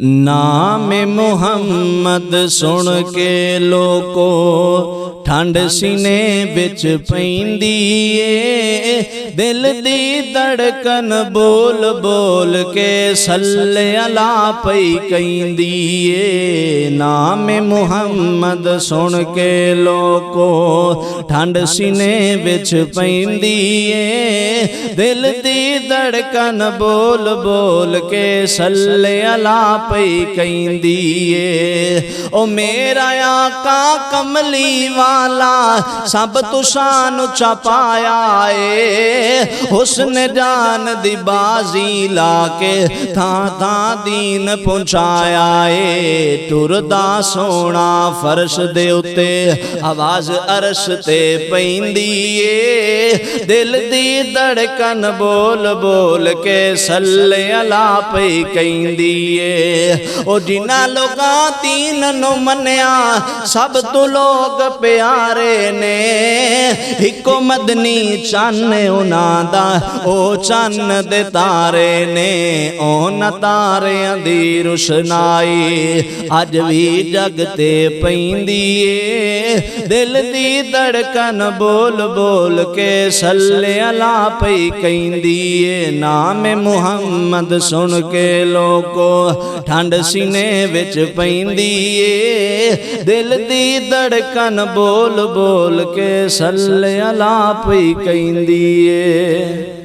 नाम मुहम्मद सुन के लोको ठंड सीने बिच पैंदी ए, दिल दी धड़कन बोल बोल के सल्ले अला पई कहंदी ए। नाम मुहम्मद सुन के लोको ठंड सीने बिच पैंदी ए, दिल दी धड़कन बोल बोल के सल्ले अला पई कहंदी ए। ओ मेरा आका कमली वाला सब तुसां नु चपाया ए, हुस्न जान दी बाजी ला के थां थां दीन पहुंचाया ए। टुरदा सोना फर्श दे उत्ते आवाज अरश ते पैंदी ए, दिल दी धड़कन बोल बोल के सल्ले अला पई कहंदी ए। ओ जिन्ना लोगां दीन नु मन्या सब तो लोग प्यारे ने, इको मदनी चन्न उन्हां दा ओ चन्न दे तारे ने। उन्हां तारियां दी रोशनाई अज भी जग ते पैंदी ए, दिल दी धड़कन बोल बोल के सल्ले अला पई कहंदी ए। नाम मुहम्मद सुन के लोको ठंड सीने विच पैंदी ए, दिल दी धड़कन बोल बोल के सल्ले अला पई कहंदी ए।